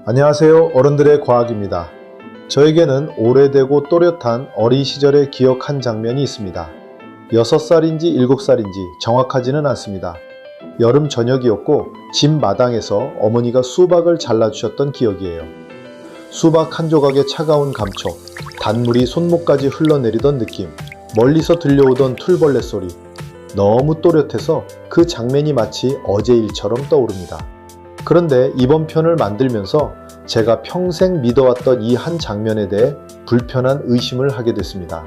안녕하세요. 어른들의 과학입니다. 저에게는 오래되고 또렷한 어린 시절의 기억 한 장면이 있습니다. 6살인지 7살인지 정확하지는 않습니다. 여름 저녁이었고 집 마당에서 어머니가 수박을 잘라주셨던 기억이에요. 수박 한 조각의 차가운 감촉, 단물이 손목까지 흘러내리던 느낌, 멀리서 들려오던 툴벌레 소리, 너무 또렷해서 그 장면이 마치 어제 일처럼 떠오릅니다. 그런데 이번 편을 만들면서 제가 평생 믿어왔던 이 한 장면에 대해 불편한 의심을 하게 됐습니다.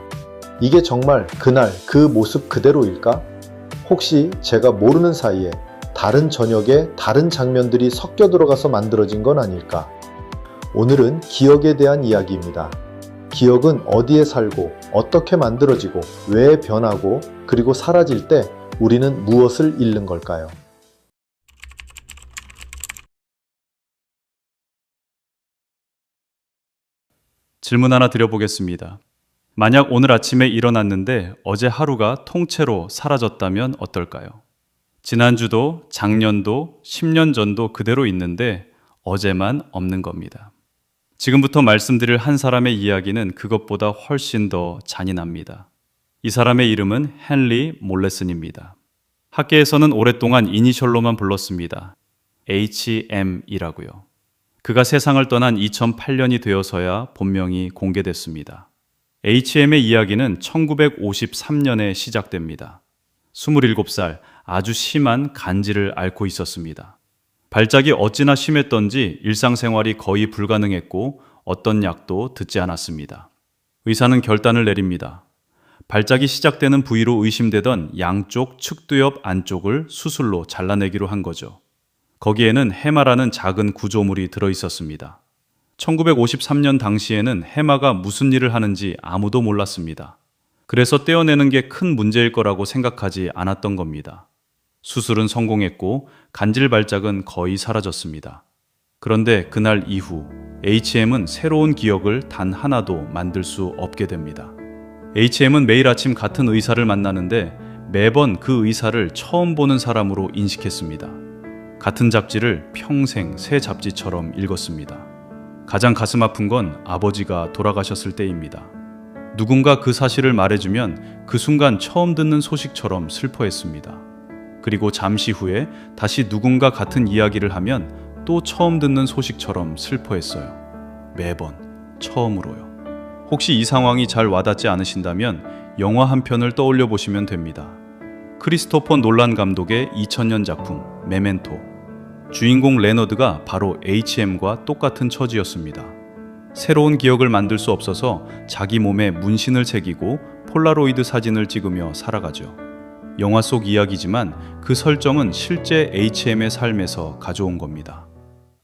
이게 정말 그날 그 모습 그대로일까? 혹시 제가 모르는 사이에 다른 저녁에 다른 장면들이 섞여 들어가서 만들어진 건 아닐까? 오늘은 기억에 대한 이야기입니다. 기억은 어디에 살고 어떻게 만들어지고 왜 변하고 그리고 사라질 때 우리는 무엇을 잃는 걸까요? 질문 하나 드려보겠습니다. 만약 오늘 아침에 일어났는데 어제 하루가 통째로 사라졌다면 어떨까요? 지난주도 작년도 10년 전도 그대로 있는데 어제만 없는 겁니다. 지금부터 말씀드릴 한 사람의 이야기는 그것보다 훨씬 더 잔인합니다. 이 사람의 이름은 헨리 몰레슨입니다. 학계에서는 오랫동안 이니셜로만 불렀습니다. HM이라고요. 그가 세상을 떠난 2008년이 되어서야 본명이 공개됐습니다. HM의 이야기는 1953년에 시작됩니다. 27살, 아주 심한 간질을 앓고 있었습니다. 발작이 어찌나 심했던지 일상생활이 거의 불가능했고 어떤 약도 듣지 않았습니다. 의사는 결단을 내립니다. 발작이 시작되는 부위로 의심되던 양쪽 측두엽 안쪽을 수술로 잘라내기로 한 거죠. 거기에는 해마라는 작은 구조물이 들어있었습니다. 1953년 당시에는 해마가 무슨 일을 하는지 아무도 몰랐습니다. 그래서 떼어내는 게 큰 문제일 거라고 생각하지 않았던 겁니다. 수술은 성공했고 간질 발작은 거의 사라졌습니다. 그런데 그날 이후 HM은 새로운 기억을 단 하나도 만들 수 없게 됩니다. HM은 매일 아침 같은 의사를 만나는데 매번 그 의사를 처음 보는 사람으로 인식했습니다. 같은 잡지를 평생 새 잡지처럼 읽었습니다. 가장 가슴 아픈 건 아버지가 돌아가셨을 때입니다. 누군가 그 사실을 말해주면 그 순간 처음 듣는 소식처럼 슬퍼했습니다. 그리고 잠시 후에 다시 누군가 같은 이야기를 하면 또 처음 듣는 소식처럼 슬퍼했어요. 매번 처음으로요. 혹시 이 상황이 잘 와닿지 않으신다면 영화 한 편을 떠올려 보시면 됩니다. 크리스토퍼 놀란 감독의 2000년 작품 메멘토. 주인공 레너드가 바로 HM과 똑같은 처지였습니다. 새로운 기억을 만들 수 없어서 자기 몸에 문신을 새기고 폴라로이드 사진을 찍으며 살아가죠. 영화 속 이야기지만 그 설정은 실제 HM의 삶에서 가져온 겁니다.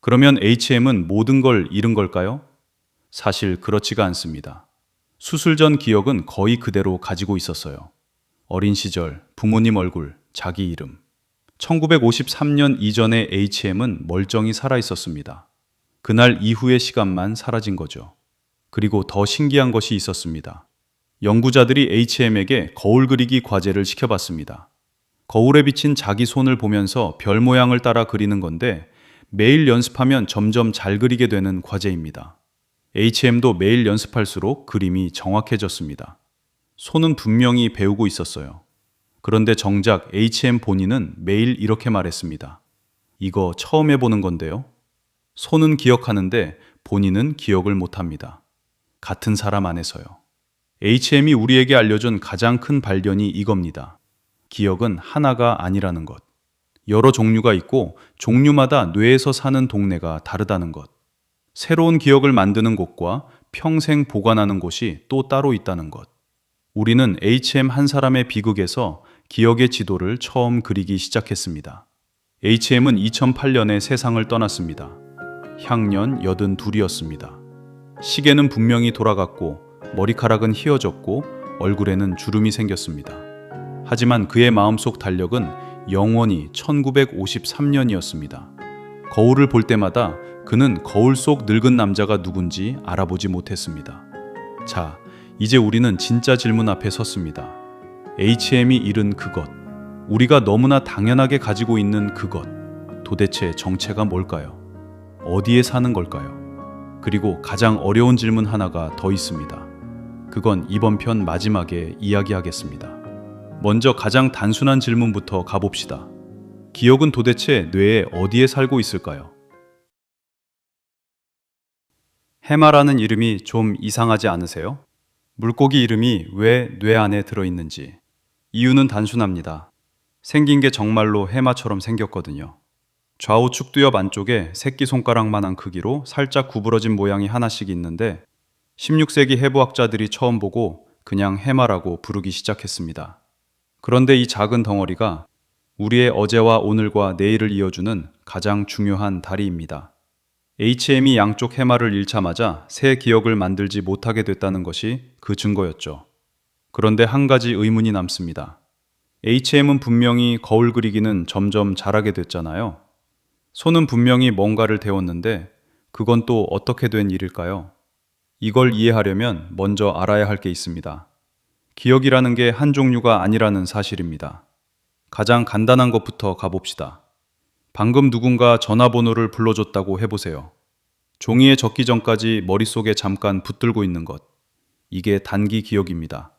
그러면 HM은 모든 걸 잃은 걸까요? 사실 그렇지가 않습니다. 수술 전 기억은 거의 그대로 가지고 있었어요. 어린 시절, 부모님 얼굴, 자기 이름. 1953년 이전의 HM은 멀쩡히 살아있었습니다. 그날 이후의 시간만 사라진 거죠. 그리고 더 신기한 것이 있었습니다. 연구자들이 HM에게 거울 그리기 과제를 시켜봤습니다. 거울에 비친 자기 손을 보면서 별 모양을 따라 그리는 건데 매일 연습하면 점점 잘 그리게 되는 과제입니다. HM도 매일 연습할수록 그림이 정확해졌습니다. 손은 분명히 배우고 있었어요. 그런데 정작 HM 본인은 매일 이렇게 말했습니다. 이거 처음 해보는 건데요. 손은 기억하는데 본인은 기억을 못합니다. 같은 사람 안에서요. HM이 우리에게 알려준 가장 큰 발견이 이겁니다. 기억은 하나가 아니라는 것. 여러 종류가 있고 종류마다 뇌에서 사는 동네가 다르다는 것. 새로운 기억을 만드는 곳과 평생 보관하는 곳이 또 따로 있다는 것. 우리는 HM 한 사람의 비극에서 기억의 지도를 처음 그리기 시작했습니다. HM은 2008년에 세상을 떠났습니다. 향년 82이었습니다. 시계는 분명히 돌아갔고 머리카락은 휘어졌고 얼굴에는 주름이 생겼습니다. 하지만 그의 마음속 달력은 영원히 1953년이었습니다. 거울을 볼 때마다 그는 거울 속 늙은 남자가 누군지 알아보지 못했습니다. 자, 이제 우리는 진짜 질문 앞에 섰습니다. HM이 잃은 그것, 우리가 너무나 당연하게 가지고 있는 그것, 도대체 정체가 뭘까요? 어디에 사는 걸까요? 그리고 가장 어려운 질문 하나가 더 있습니다. 그건 이번 편 마지막에 이야기하겠습니다. 먼저 가장 단순한 질문부터 가봅시다. 기억은 도대체 뇌에 어디에 살고 있을까요? 해마라는 이름이 좀 이상하지 않으세요? 물고기 이름이 왜 뇌 안에 들어있는지. 이유는 단순합니다. 생긴 게 정말로 해마처럼 생겼거든요. 좌우측 두엽 안쪽에 새끼손가락만한 크기로 살짝 구부러진 모양이 하나씩 있는데 16세기 해부학자들이 처음 보고 그냥 해마라고 부르기 시작했습니다. 그런데 이 작은 덩어리가 우리의 어제와 오늘과 내일을 이어주는 가장 중요한 다리입니다. HM이 양쪽 해마를 잃자마자 새 기억을 만들지 못하게 됐다는 것이 그 증거였죠. 그런데 한 가지 의문이 남습니다. HM은 분명히 거울 그리기는 점점 잘하게 됐잖아요. 손은 분명히 뭔가를 배웠는데 그건 또 어떻게 된 일일까요? 이걸 이해하려면 먼저 알아야 할 게 있습니다. 기억이라는 게 한 종류가 아니라는 사실입니다. 가장 간단한 것부터 가봅시다. 방금 누군가 전화번호를 불러줬다고 해보세요. 종이에 적기 전까지 머릿속에 잠깐 붙들고 있는 것. 이게 단기 기억입니다.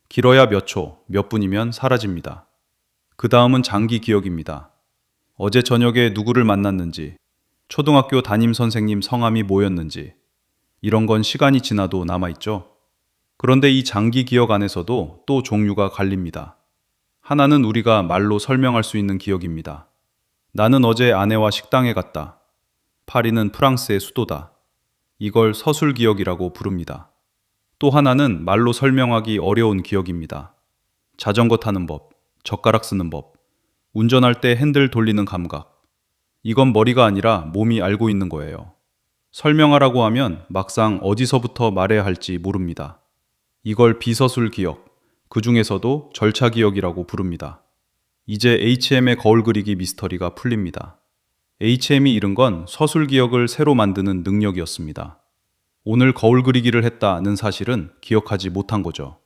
길어야 몇 초, 몇 분이면 사라집니다. 그 다음은 장기 기억입니다. 어제 저녁에 누구를 만났는지, 초등학교 담임 선생님 성함이 뭐였는지, 이런 건 시간이 지나도 남아있죠. 그런데 이 장기 기억 안에서도 또 종류가 갈립니다. 하나는 우리가 말로 설명할 수 있는 기억입니다. 나는 어제 아내와 식당에 갔다. 파리는 프랑스의 수도다. 이걸 서술 기억이라고 부릅니다. 또 하나는 말로 설명하기 어려운 기억입니다. 자전거 타는 법, 젓가락 쓰는 법, 운전할 때 핸들 돌리는 감각. 이건 머리가 아니라 몸이 알고 있는 거예요. 설명하라고 하면 막상 어디서부터 말해야 할지 모릅니다. 이걸 비서술 기억, 그 중에서도 절차 기억이라고 부릅니다. 이제 HM의 거울 그리기 미스터리가 풀립니다. HM이 잃은 건 서술 기억을 새로 만드는 능력이었습니다. 오늘 거울 그리기를 했다는 사실은 기억하지 못한 거죠.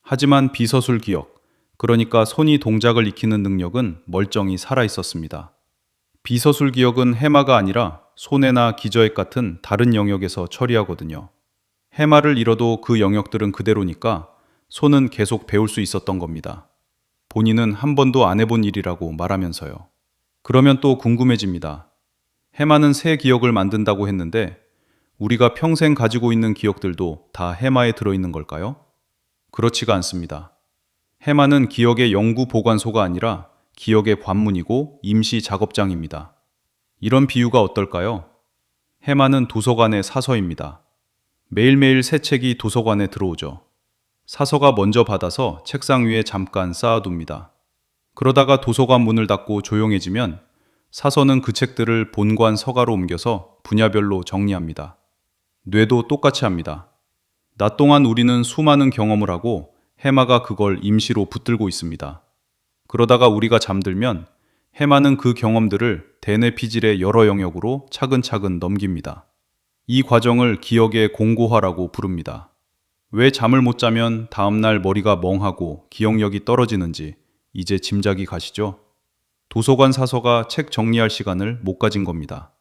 하지만 비서술 기억, 그러니까 손이 동작을 익히는 능력은 멀쩡히 살아있었습니다. 비서술 기억은 해마가 아니라 손해나 기저액 같은 다른 영역에서 처리하거든요. 해마를 잃어도 그 영역들은 그대로니까 손은 계속 배울 수 있었던 겁니다. 본인은 한 번도 안 해본 일이라고 말하면서요. 그러면 또 궁금해집니다. 해마는 새 기억을 만든다고 했는데 우리가 평생 가지고 있는 기억들도 다 해마에 들어있는 걸까요? 그렇지가 않습니다. 해마는 기억의 영구 보관소가 아니라 기억의 관문이고 임시 작업장입니다. 이런 비유가 어떨까요? 해마는 도서관의 사서입니다. 매일매일 새 책이 도서관에 들어오죠. 사서가 먼저 받아서 책상 위에 잠깐 쌓아둡니다. 그러다가 도서관 문을 닫고 조용해지면 사서는 그 책들을 본관 서가로 옮겨서 분야별로 정리합니다. 뇌도 똑같이 합니다. 낮 동안 우리는 수많은 경험을 하고 해마가 그걸 임시로 붙들고 있습니다. 그러다가 우리가 잠들면 해마는 그 경험들을 대뇌 피질의 여러 영역으로 차근차근 넘깁니다. 이 과정을 기억의 공고화라고 부릅니다. 왜 잠을 못 자면 다음날 머리가 멍하고 기억력이 떨어지는지 이제 짐작이 가시죠? 도서관 사서가 책 정리할 시간을 못 가진 겁니다.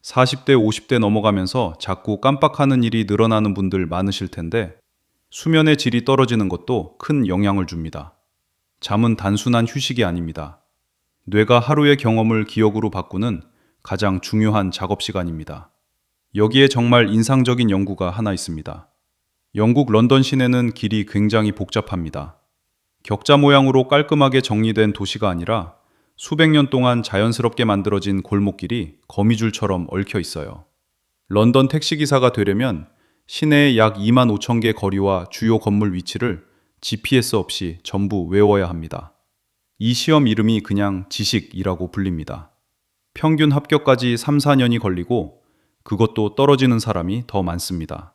40대, 50대 넘어가면서 자꾸 깜빡하는 일이 늘어나는 분들 많으실 텐데 수면의 질이 떨어지는 것도 큰 영향을 줍니다. 잠은 단순한 휴식이 아닙니다. 뇌가 하루의 경험을 기억으로 바꾸는 가장 중요한 작업 시간입니다. 여기에 정말 인상적인 연구가 하나 있습니다. 영국 런던 시내는 길이 굉장히 복잡합니다. 격자 모양으로 깔끔하게 정리된 도시가 아니라 수백 년 동안 자연스럽게 만들어진 골목길이 거미줄처럼 얽혀 있어요. 런던 택시기사가 되려면 시내의 약 2만 5천 개 거리와 주요 건물 위치를 GPS 없이 전부 외워야 합니다. 이 시험 이름이 그냥 지식이라고 불립니다. 평균 합격까지 3, 4년이 걸리고 그것도 떨어지는 사람이 더 많습니다.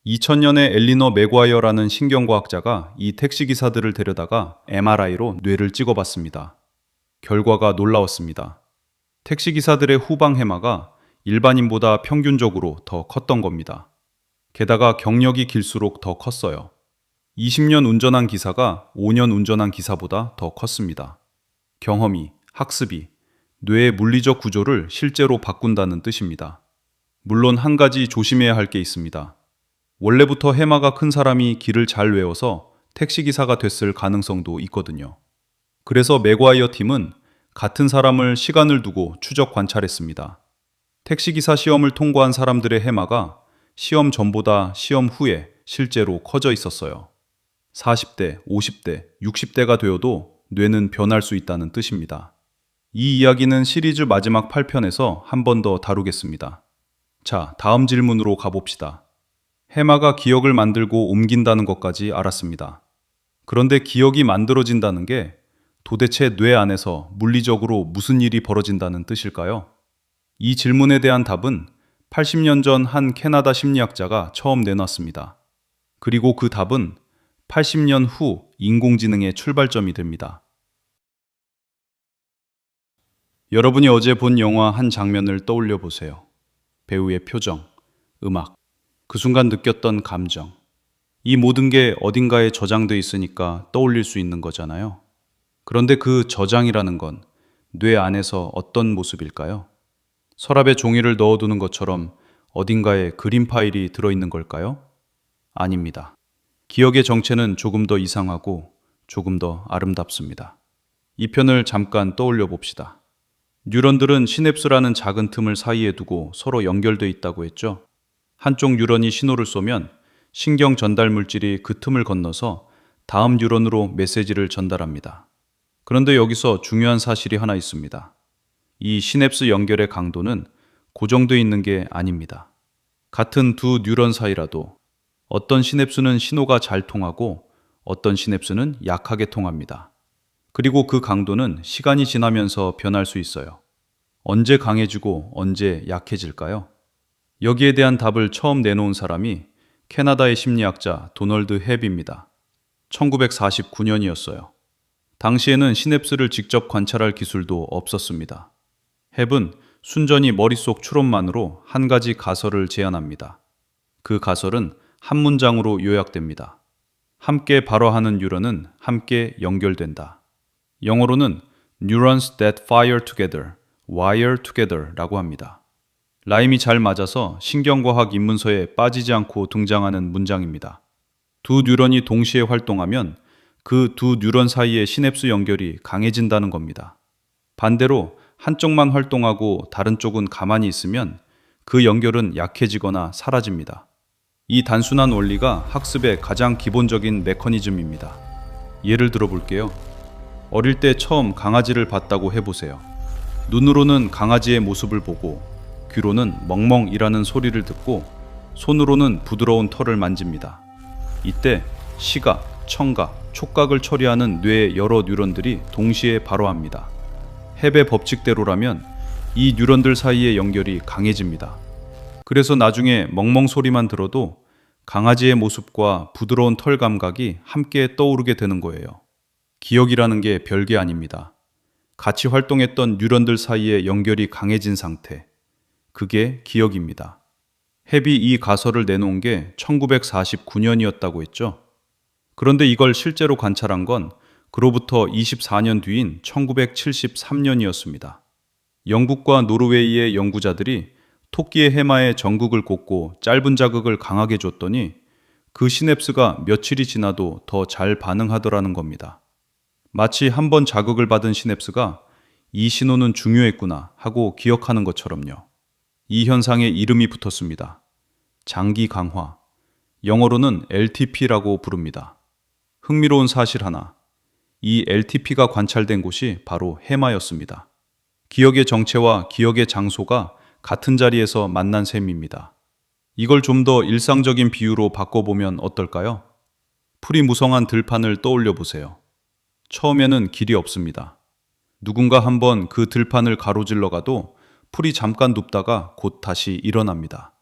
2000년에 엘리너 맥과이어라는 신경과학자가 이 택시기사들을 데려다가 MRI로 뇌를 찍어봤습니다. 결과가 놀라웠습니다. 택시기사들의 후방 해마가 일반인보다 평균적으로 더 컸던 겁니다. 게다가 경력이 길수록 더 컸어요. 20년 운전한 기사가 5년 운전한 기사보다 더 컸습니다. 경험이, 학습이, 뇌의 물리적 구조를 실제로 바꾼다는 뜻입니다. 물론 한 가지 조심해야 할 게 있습니다. 원래부터 해마가 큰 사람이 길을 잘 외워서 택시기사가 됐을 가능성도 있거든요. 그래서 맥과이어 팀은 같은 사람을 시간을 두고 추적 관찰했습니다. 택시기사 시험을 통과한 사람들의 해마가 시험 전보다 시험 후에 실제로 커져 있었어요. 40대, 50대, 60대가 되어도 뇌는 변할 수 있다는 뜻입니다. 이 이야기는 시리즈 마지막 8편에서 한 번 더 다루겠습니다. 자, 다음 질문으로 가봅시다. 해마가 기억을 만들고 옮긴다는 것까지 알았습니다. 그런데 기억이 만들어진다는 게 도대체 뇌 안에서 물리적으로 무슨 일이 벌어진다는 뜻일까요? 이 질문에 대한 답은 80년 전 한 캐나다 심리학자가 처음 내놨습니다. 그리고 그 답은 80년 후 인공지능의 출발점이 됩니다. 여러분이 어제 본 영화 한 장면을 떠올려 보세요. 배우의 표정, 음악, 그 순간 느꼈던 감정. 이 모든 게 어딘가에 저장돼 있으니까 떠올릴 수 있는 거잖아요. 그런데 그 저장이라는 건 뇌 안에서 어떤 모습일까요? 서랍에 종이를 넣어두는 것처럼 어딘가에 그림 파일이 들어있는 걸까요? 아닙니다. 기억의 정체는 조금 더 이상하고 조금 더 아름답습니다. 이 편을 잠깐 떠올려 봅시다. 뉴런들은 시냅스라는 작은 틈을 사이에 두고 서로 연결돼 있다고 했죠. 한쪽 뉴런이 신호를 쏘면 신경 전달 물질이 그 틈을 건너서 다음 뉴런으로 메시지를 전달합니다. 그런데 여기서 중요한 사실이 하나 있습니다. 이 시냅스 연결의 강도는 고정되어 있는 게 아닙니다. 같은 두 뉴런 사이라도 어떤 시냅스는 신호가 잘 통하고 어떤 시냅스는 약하게 통합니다. 그리고 그 강도는 시간이 지나면서 변할 수 있어요. 언제 강해지고 언제 약해질까요? 여기에 대한 답을 처음 내놓은 사람이 캐나다의 심리학자 도널드 헵입니다. 1949년이었어요. 당시에는 시냅스를 직접 관찰할 기술도 없었습니다. 헵은 순전히 머릿속 추론만으로 한 가지 가설을 제안합니다. 그 가설은 한 문장으로 요약됩니다. 함께 발화하는 뉴런은 함께 연결된다. 영어로는 Neurons that fire together, wire together 라고 합니다. 라임이 잘 맞아서 신경과학 입문서에 빠지지 않고 등장하는 문장입니다. 두 뉴런이 동시에 활동하면 그 두 뉴런 사이의 시냅스 연결이 강해진다는 겁니다. 반대로 한쪽만 활동하고 다른 쪽은 가만히 있으면 그 연결은 약해지거나 사라집니다. 이 단순한 원리가 학습의 가장 기본적인 메커니즘입니다. 예를 들어 볼게요. 어릴 때 처음 강아지를 봤다고 해보세요. 눈으로는 강아지의 모습을 보고 귀로는 멍멍이라는 소리를 듣고 손으로는 부드러운 털을 만집니다. 이때 시각, 청각, 촉각을 처리하는 뇌의 여러 뉴런들이 동시에 발화합니다. 헵의 법칙대로라면 이 뉴런들 사이의 연결이 강해집니다. 그래서 나중에 멍멍 소리만 들어도 강아지의 모습과 부드러운 털 감각이 함께 떠오르게 되는 거예요. 기억이라는 게 별게 아닙니다. 같이 활동했던 뉴런들 사이의 연결이 강해진 상태. 그게 기억입니다. 헵이 이 가설을 내놓은 게 1949년이었다고 했죠. 그런데 이걸 실제로 관찰한 건 그로부터 24년 뒤인 1973년이었습니다. 영국과 노르웨이의 연구자들이 토끼의 해마에 전극을 꽂고 짧은 자극을 강하게 줬더니 그 시냅스가 며칠이 지나도 더 잘 반응하더라는 겁니다. 마치 한 번 자극을 받은 시냅스가 이 신호는 중요했구나 하고 기억하는 것처럼요. 이 현상에 이름이 붙었습니다. 장기 강화, 영어로는 LTP라고 부릅니다. 흥미로운 사실 하나, 이 LTP가 관찰된 곳이 바로 해마였습니다. 기억의 정체와 기억의 장소가 같은 자리에서 만난 셈입니다. 이걸 좀 더 일상적인 비유로 바꿔보면 어떨까요? 풀이 무성한 들판을 떠올려 보세요. 처음에는 길이 없습니다. 누군가 한번 그 들판을 가로질러 가도 풀이 잠깐 눕다가 곧 다시 일어납니다.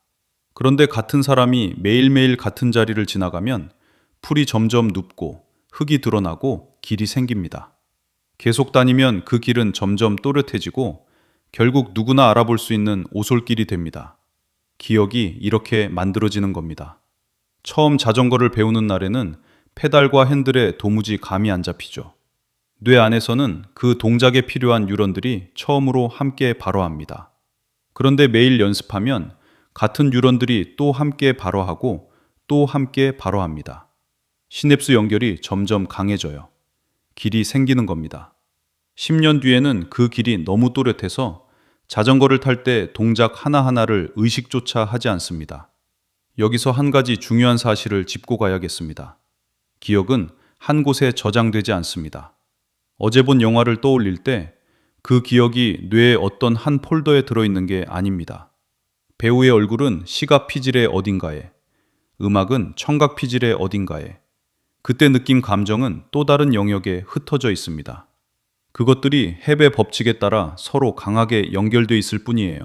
그런데 같은 사람이 매일매일 같은 자리를 지나가면 풀이 점점 눕고 흙이 드러나고 길이 생깁니다. 계속 다니면 그 길은 점점 또렷해지고 결국 누구나 알아볼 수 있는 오솔길이 됩니다. 기억이 이렇게 만들어지는 겁니다. 처음 자전거를 배우는 날에는 페달과 핸들에 도무지 감이 안 잡히죠. 뇌 안에서는 그 동작에 필요한 뉴런들이 처음으로 함께 발화합니다. 그런데 매일 연습하면 같은 뉴런들이 또 함께 발화하고 또 함께 발화합니다. 시냅스 연결이 점점 강해져요. 길이 생기는 겁니다. 10년 뒤에는 그 길이 너무 또렷해서 자전거를 탈 때 동작 하나하나를 의식조차 하지 않습니다. 여기서 한 가지 중요한 사실을 짚고 가야겠습니다. 기억은 한 곳에 저장되지 않습니다. 어제 본 영화를 떠올릴 때 그 기억이 뇌의 어떤 한 폴더에 들어있는 게 아닙니다. 배우의 얼굴은 시각 피질의 어딘가에, 음악은 청각 피질의 어딘가에, 그때 느낀 감정은 또 다른 영역에 흩어져 있습니다. 그것들이 헤베 법칙에 따라 서로 강하게 연결돼 있을 뿐이에요.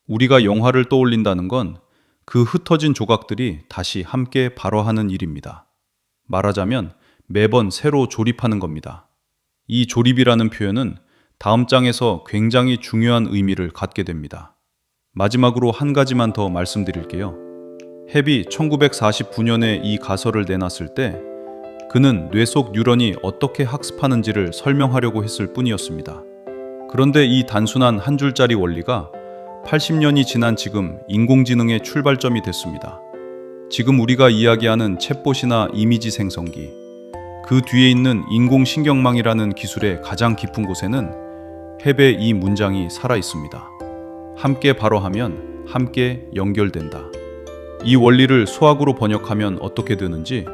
우리가 영화를 떠올린다는 건 그 흩어진 조각들이 다시 함께 발화하는 일입니다. 말하자면 매번 새로 조립하는 겁니다. 이 조립이라는 표현은 다음 장에서 굉장히 중요한 의미를 갖게 됩니다. 마지막으로 한 가지만 더 말씀드릴게요. 헤비 1949년에 이 가설을 내놨을 때 그는 뇌 속 뉴런이 어떻게 학습하는지를 설명하려고 했을 뿐이었습니다. 그런데 이 단순한 한 줄짜리 원리가 80년이 지난 지금 인공지능의 출발점이 됐습니다. 지금 우리가 이야기하는 챗봇이나 이미지 생성기, 그 뒤에 있는 인공신경망이라는 기술의 가장 깊은 곳에는 헤베 이 문장이 살아 있습니다. 함께 발화하면 함께 연결된다. 이 원리를 수학으로 번역하면 어떻게 되는지,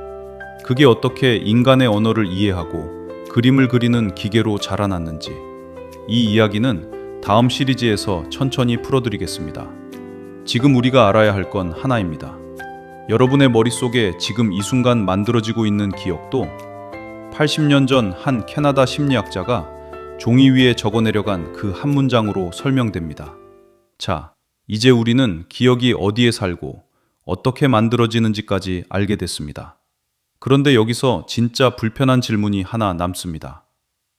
그게 어떻게 인간의 언어를 이해하고 그림을 그리는 기계로 자라났는지, 이 이야기는 다음 시리즈에서 천천히 풀어드리겠습니다. 지금 우리가 알아야 할 건 하나입니다. 여러분의 머릿속에 지금 이 순간 만들어지고 있는 기억도 80년 전 한 캐나다 심리학자가 종이 위에 적어내려간 그 한 문장으로 설명됩니다. 자, 이제 우리는 기억이 어디에 살고 어떻게 만들어지는지까지 알게 됐습니다. 그런데 여기서 진짜 불편한 질문이 하나 남습니다.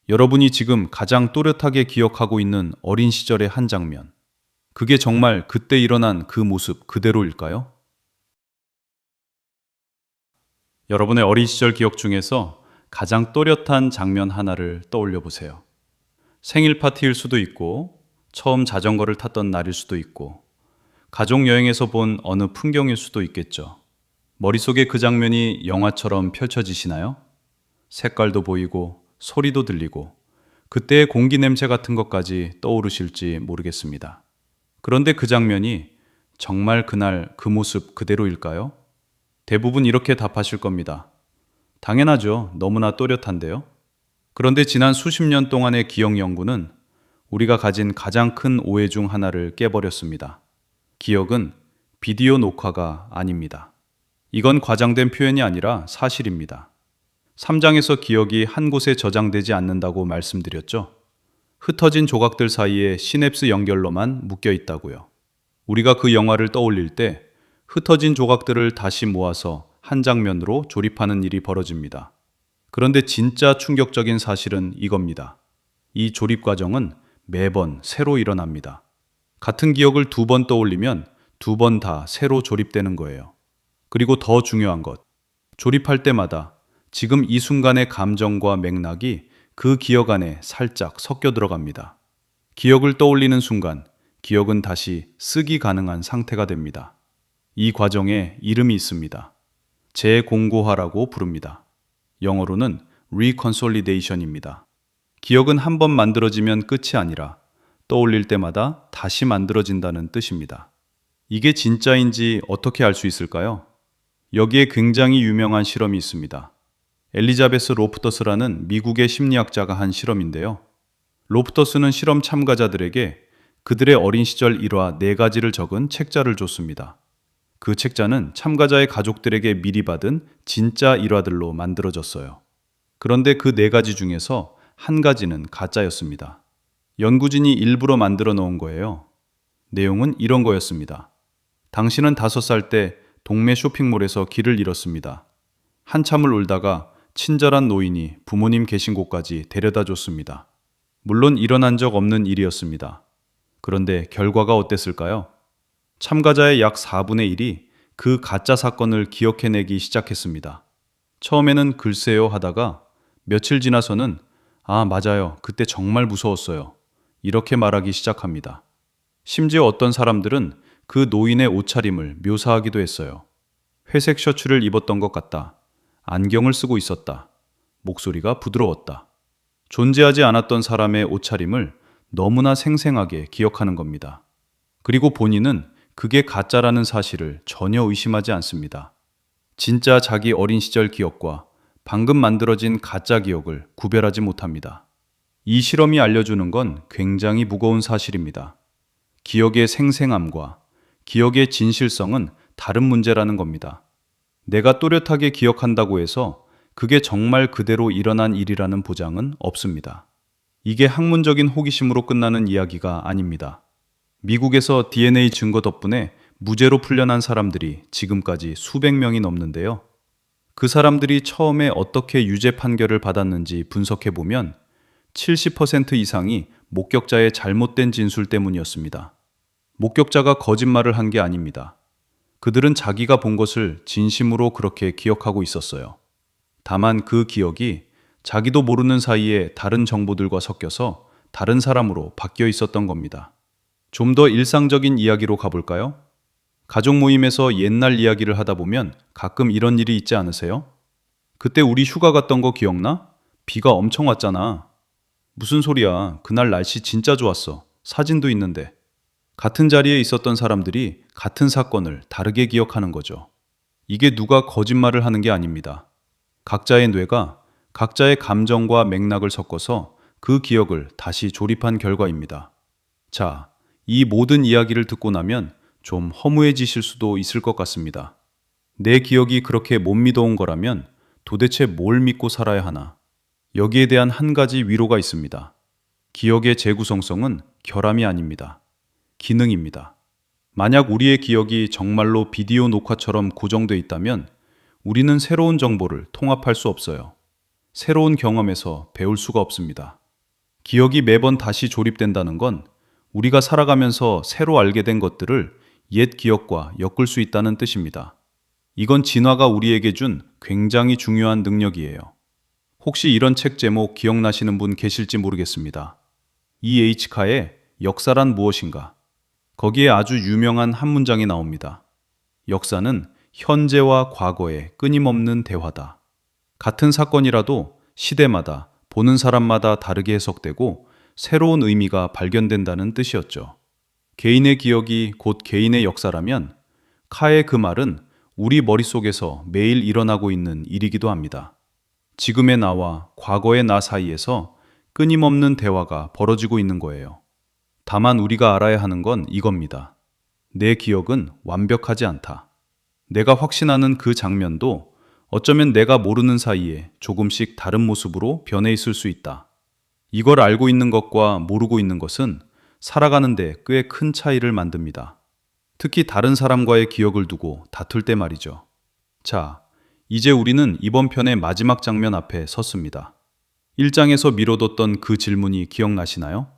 여러분이 지금 가장 또렷하게 기억하고 있는 어린 시절의 한 장면, 그게 정말 그때 일어난 그 모습 그대로일까요? 여러분의 어린 시절 기억 중에서 가장 또렷한 장면 하나를 떠올려 보세요. 생일 파티일 수도 있고, 처음 자전거를 탔던 날일 수도 있고, 가족 여행에서 본 어느 풍경일 수도 있겠죠. 머릿속에 그 장면이 영화처럼 펼쳐지시나요? 색깔도 보이고 소리도 들리고 그때의 공기 냄새 같은 것까지 떠오르실지 모르겠습니다. 그런데 그 장면이 정말 그날 그 모습 그대로일까요? 대부분 이렇게 답하실 겁니다. 당연하죠. 너무나 또렷한데요. 그런데 지난 수십 년 동안의 기억 연구는 우리가 가진 가장 큰 오해 중 하나를 깨버렸습니다. 기억은 비디오 녹화가 아닙니다. 이건 과장된 표현이 아니라 사실입니다. 3장에서 기억이 한 곳에 저장되지 않는다고 말씀드렸죠. 흩어진 조각들 사이에 시냅스 연결로만 묶여 있다고요. 우리가 그 영화를 떠올릴 때 흩어진 조각들을 다시 모아서 한 장면으로 조립하는 일이 벌어집니다. 그런데 진짜 충격적인 사실은 이겁니다. 이 조립 과정은 매번 새로 일어납니다. 같은 기억을 2번 떠올리면 2번 다 새로 조립되는 거예요. 그리고 더 중요한 것, 조립할 때마다 지금 이 순간의 감정과 맥락이 그 기억 안에 살짝 섞여 들어갑니다. 기억을 떠올리는 순간, 기억은 다시 쓰기 가능한 상태가 됩니다. 이 과정에 이름이 있습니다. 재공고화라고 부릅니다. 영어로는 reconsolidation입니다. 기억은 한 번 만들어지면 끝이 아니라 떠올릴 때마다 다시 만들어진다는 뜻입니다. 이게 진짜인지 어떻게 알 수 있을까요? 여기에 굉장히 유명한 실험이 있습니다. 엘리자베스 로프터스라는 미국의 심리학자가 한 실험인데요. 로프터스는 실험 참가자들에게 그들의 어린 시절 일화 4가지를 적은 책자를 줬습니다. 그 책자는 참가자의 가족들에게 미리 받은 진짜 일화들로 만들어졌어요. 그런데 그 4가지 중에서 한 가지는 가짜였습니다. 연구진이 일부러 만들어 놓은 거예요. 내용은 이런 거였습니다. 당신은 5살 때 동네 쇼핑몰에서 길을 잃었습니다. 한참을 울다가 친절한 노인이 부모님 계신 곳까지 데려다 줬습니다. 물론 일어난 적 없는 일이었습니다. 그런데 결과가 어땠을까요? 참가자의 약 4분의 1이 그 가짜 사건을 기억해내기 시작했습니다. 처음에는 글쎄요 하다가 며칠 지나서는 아, 맞아요. 그때 정말 무서웠어요. 이렇게 말하기 시작합니다. 심지어 어떤 사람들은 그 노인의 옷차림을 묘사하기도 했어요. 회색 셔츠를 입었던 것 같다. 안경을 쓰고 있었다. 목소리가 부드러웠다. 존재하지 않았던 사람의 옷차림을 너무나 생생하게 기억하는 겁니다. 그리고 본인은 그게 가짜라는 사실을 전혀 의심하지 않습니다. 진짜 자기 어린 시절 기억과 방금 만들어진 가짜 기억을 구별하지 못합니다. 이 실험이 알려주는 건 굉장히 무거운 사실입니다. 기억의 생생함과 기억의 진실성은 다른 문제라는 겁니다. 내가 또렷하게 기억한다고 해서 그게 정말 그대로 일어난 일이라는 보장은 없습니다. 이게 학문적인 호기심으로 끝나는 이야기가 아닙니다. 미국에서 DNA 증거 덕분에 무죄로 풀려난 사람들이 지금까지 수백 명이 넘는데요. 그 사람들이 처음에 어떻게 유죄 판결을 받았는지 분석해보면 70% 이상이 목격자의 잘못된 진술 때문이었습니다. 목격자가 거짓말을 한 게 아닙니다. 그들은 자기가 본 것을 진심으로 그렇게 기억하고 있었어요. 다만 그 기억이 자기도 모르는 사이에 다른 정보들과 섞여서 다른 사람으로 바뀌어 있었던 겁니다. 좀 더 일상적인 이야기로 가볼까요? 가족 모임에서 옛날 이야기를 하다 보면 가끔 이런 일이 있지 않으세요? 그때 우리 휴가 갔던 거 기억나? 비가 엄청 왔잖아. 무슨 소리야. 그날 날씨 진짜 좋았어. 사진도 있는데. 같은 자리에 있었던 사람들이 같은 사건을 다르게 기억하는 거죠. 이게 누가 거짓말을 하는 게 아닙니다. 각자의 뇌가 각자의 감정과 맥락을 섞어서 그 기억을 다시 조립한 결과입니다. 자, 이 모든 이야기를 듣고 나면 좀 허무해지실 수도 있을 것 같습니다. 내 기억이 그렇게 못 믿어온 거라면 도대체 뭘 믿고 살아야 하나? 여기에 대한 한 가지 위로가 있습니다. 기억의 재구성성은 결함이 아닙니다. 기능입니다. 만약 우리의 기억이 정말로 비디오 녹화처럼 고정돼 있다면 우리는 새로운 정보를 통합할 수 없어요. 새로운 경험에서 배울 수가 없습니다. 기억이 매번 다시 조립된다는 건 우리가 살아가면서 새로 알게 된 것들을 옛 기억과 엮을 수 있다는 뜻입니다. 이건 진화가 우리에게 준 굉장히 중요한 능력이에요. 혹시 이런 책 제목 기억나시는 분 계실지 모르겠습니다. E.H. 카의 역사란 무엇인가? 거기에 아주 유명한 한 문장이 나옵니다. 역사는 현재와 과거의 끊임없는 대화다. 같은 사건이라도 시대마다 보는 사람마다 다르게 해석되고 새로운 의미가 발견된다는 뜻이었죠. 개인의 기억이 곧 개인의 역사라면 카의 그 말은 우리 머릿속에서 매일 일어나고 있는 일이기도 합니다. 지금의 나와 과거의 나 사이에서 끊임없는 대화가 벌어지고 있는 거예요. 다만 우리가 알아야 하는 건 이겁니다. 내 기억은 완벽하지 않다. 내가 확신하는 그 장면도 어쩌면 내가 모르는 사이에 조금씩 다른 모습으로 변해 있을 수 있다. 이걸 알고 있는 것과 모르고 있는 것은 살아가는데 꽤 큰 차이를 만듭니다. 특히 다른 사람과의 기억을 두고 다툴 때 말이죠. 자, 이제 우리는 이번 편의 마지막 장면 앞에 섰습니다. 1장에서 미뤄뒀던 그 질문이 기억나시나요?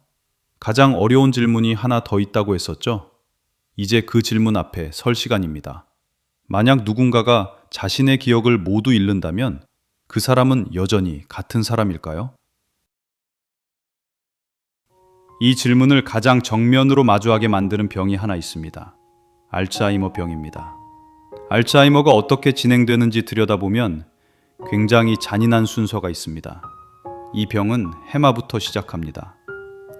가장 어려운 질문이 하나 더 있다고 했었죠? 이제 그 질문 앞에 설 시간입니다. 만약 누군가가 자신의 기억을 모두 잃는다면 그 사람은 여전히 같은 사람일까요? 이 질문을 가장 정면으로 마주하게 만드는 병이 하나 있습니다. 알츠하이머 병입니다. 알츠하이머가 어떻게 진행되는지 들여다보면 굉장히 잔인한 순서가 있습니다. 이 병은 해마부터 시작합니다.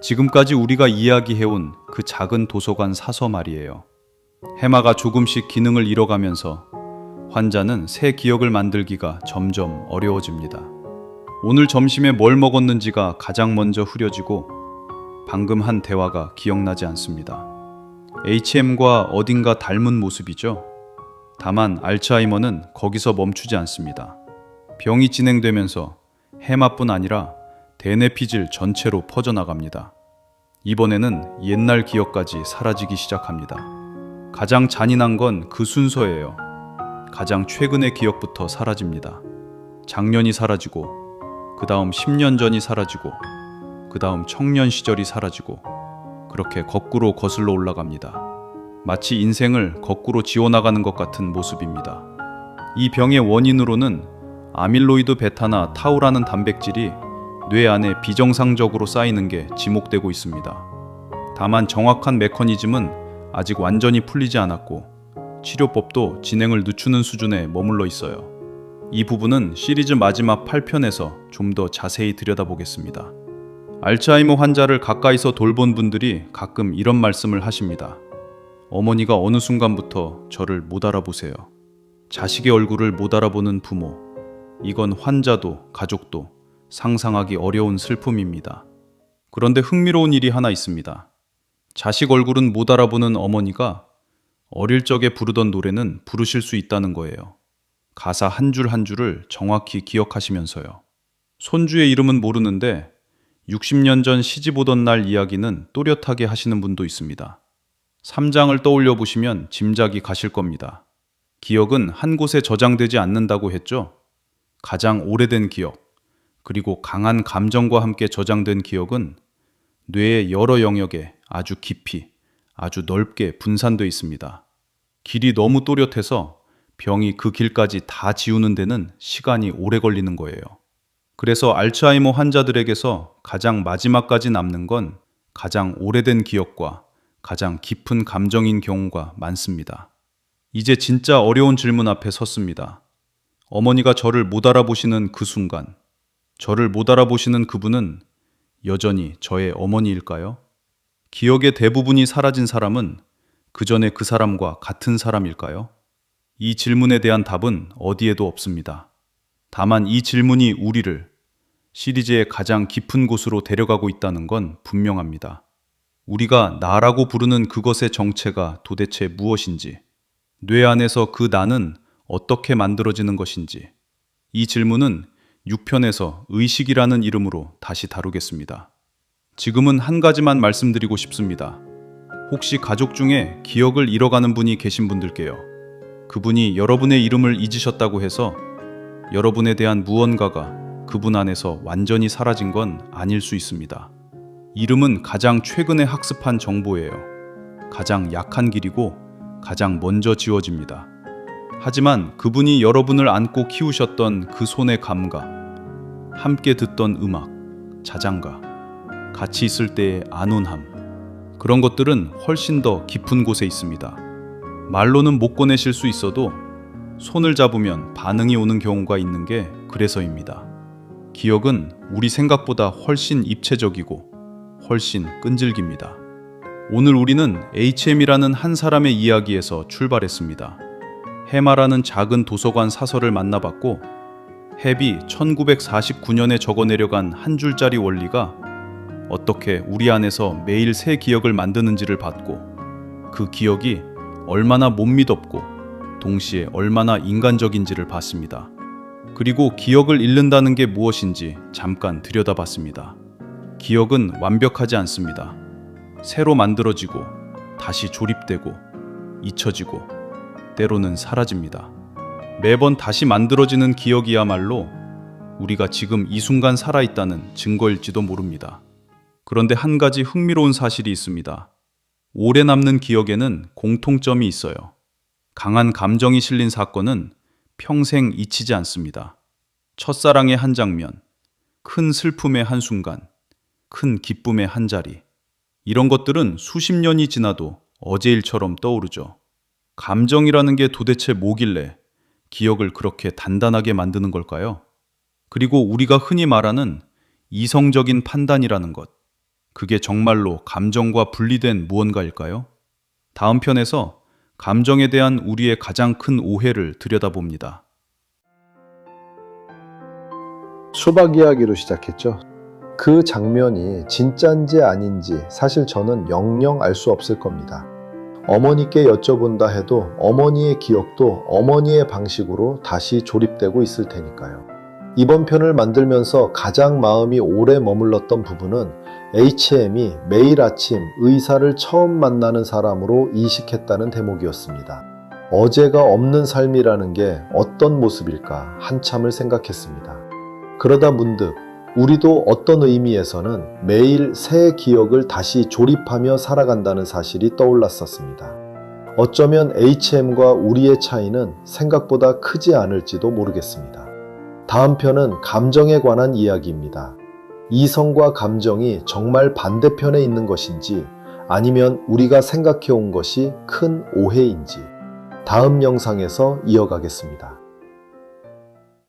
지금까지 우리가 이야기해온 그 작은 도서관 사서 말이에요. 해마가 조금씩 기능을 잃어가면서 환자는 새 기억을 만들기가 점점 어려워집니다. 오늘 점심에 뭘 먹었는지가 가장 먼저 흐려지고 방금 한 대화가 기억나지 않습니다. HM과 어딘가 닮은 모습이죠. 다만 알츠하이머는 거기서 멈추지 않습니다. 병이 진행되면서 해마뿐 아니라 대뇌피질 전체로 퍼져나갑니다. 이번에는 옛날 기억까지 사라지기 시작합니다. 가장 잔인한 건 그 순서예요. 가장 최근의 기억부터 사라집니다. 작년이 사라지고, 그 다음 10년 전이 사라지고, 그 다음 청년 시절이 사라지고, 그렇게 거꾸로 거슬러 올라갑니다. 마치 인생을 거꾸로 지워나가는 것 같은 모습입니다. 이 병의 원인으로는 아밀로이드 베타나 타우라는 단백질이 뇌 안에 비정상적으로 쌓이는 게 지목되고 있습니다. 다만 정확한 메커니즘은 아직 완전히 풀리지 않았고 치료법도 진행을 늦추는 수준에 머물러 있어요. 이 부분은 시리즈 마지막 8편에서 좀 더 자세히 들여다보겠습니다. 알츠하이머 환자를 가까이서 돌본 분들이 가끔 이런 말씀을 하십니다. 어머니가 어느 순간부터 저를 못 알아보세요. 자식의 얼굴을 못 알아보는 부모. 이건 환자도 가족도 상상하기 어려운 슬픔입니다. 그런데 흥미로운 일이 하나 있습니다. 자식 얼굴은 못 알아보는 어머니가 어릴 적에 부르던 노래는 부르실 수 있다는 거예요. 가사 한 줄 한 줄을 정확히 기억하시면서요. 손주의 이름은 모르는데 60년 전 시집 오던 날 이야기는 또렷하게 하시는 분도 있습니다. 3장을 떠올려 보시면 짐작이 가실 겁니다. 기억은 한 곳에 저장되지 않는다고 했죠? 가장 오래된 기억, 그리고 강한 감정과 함께 저장된 기억은 뇌의 여러 영역에 아주 깊이, 아주 넓게 분산되어 있습니다. 길이 너무 또렷해서 병이 그 길까지 다 지우는 데는 시간이 오래 걸리는 거예요. 그래서 알츠하이머 환자들에게서 가장 마지막까지 남는 건 가장 오래된 기억과 가장 깊은 감정인 경우가 많습니다. 이제 진짜 어려운 질문 앞에 섰습니다. 어머니가 저를 못 알아보시는 그 순간, 저를 못 알아보시는 그분은 여전히 저의 어머니일까요? 기억의 대부분이 사라진 사람은 그 전에 그 사람과 같은 사람일까요? 이 질문에 대한 답은 어디에도 없습니다. 다만 이 질문이 우리를 시리즈의 가장 깊은 곳으로 데려가고 있다는 건 분명합니다. 우리가 나라고 부르는 그것의 정체가 도대체 무엇인지, 뇌 안에서 그 나는 어떻게 만들어지는 것인지, 이 질문은 6편에서 의식이라는 이름으로 다시 다루겠습니다. 지금은 한 가지만 말씀드리고 싶습니다. 혹시 가족 중에 기억을 잃어가는 분이 계신 분들께요. 그분이 여러분의 이름을 잊으셨다고 해서 여러분에 대한 무언가가 그분 안에서 완전히 사라진 건 아닐 수 있습니다. 이름은 가장 최근에 학습한 정보예요. 가장 약한 길이고 가장 먼저 지워집니다. 하지만 그분이 여러분을 안고 키우셨던 그 손의 감각, 함께 듣던 음악, 자장가, 같이 있을 때의 안온함, 그런 것들은 훨씬 더 깊은 곳에 있습니다. 말로는 못 꺼내실 수 있어도 손을 잡으면 반응이 오는 경우가 있는 게 그래서입니다. 기억은 우리 생각보다 훨씬 입체적이고 훨씬 끈질깁니다. 오늘 우리는 HM이라는 한 사람의 이야기에서 출발했습니다. 해마라는 작은 도서관 사설을 만나봤고, 헵이 1949년에 적어내려간 한 줄짜리 원리가 어떻게 우리 안에서 매일 새 기억을 만드는지를 봤고, 그 기억이 얼마나 못 믿었고 동시에 얼마나 인간적인지를 봤습니다. 그리고 기억을 잃는다는 게 무엇인지 잠깐 들여다봤습니다. 기억은 완벽하지 않습니다. 새로 만들어지고 다시 조립되고 잊혀지고 때로는 사라집니다. 매번 다시 만들어지는 기억이야말로 우리가 지금 이 순간 살아있다는 증거일지도 모릅니다. 그런데 한 가지 흥미로운 사실이 있습니다. 오래 남는 기억에는 공통점이 있어요. 강한 감정이 실린 사건은 평생 잊히지 않습니다. 첫사랑의 한 장면, 큰 슬픔의 한 순간, 큰 기쁨의 한 자리. 이런 것들은 수십 년이 지나도 어제 일처럼 떠오르죠. 감정이라는 게 도대체 뭐길래 기억을 그렇게 단단하게 만드는 걸까요? 그리고 우리가 흔히 말하는 이성적인 판단이라는 것, 그게 정말로 감정과 분리된 무언가일까요? 다음 편에서 감정에 대한 우리의 가장 큰 오해를 들여다봅니다. 수박 이야기로 시작했죠. 그 장면이 진짜인지 아닌지 사실 저는 영영 알 수 없을 겁니다. 어머니께 여쭤본다 해도 어머니의 기억도 어머니의 방식으로 다시 조립되고 있을 테니까요. 이번 편을 만들면서 가장 마음이 오래 머물렀던 부분은 HM이 매일 아침 의사를 처음 만나는 사람으로 인식했다는 대목이었습니다. 어제가 없는 삶이라는 게 어떤 모습일까 한참을 생각했습니다. 그러다 문득 우리도 어떤 의미에서는 매일 새 기억을 다시 조립하며 살아간다는 사실이 떠올랐었습니다. 어쩌면 HM과 우리의 차이는 생각보다 크지 않을지도 모르겠습니다. 다음 편은 감정에 관한 이야기입니다. 이성과 감정이 정말 반대편에 있는 것인지 아니면 우리가 생각해온 것이 큰 오해인지 다음 영상에서 이어가겠습니다.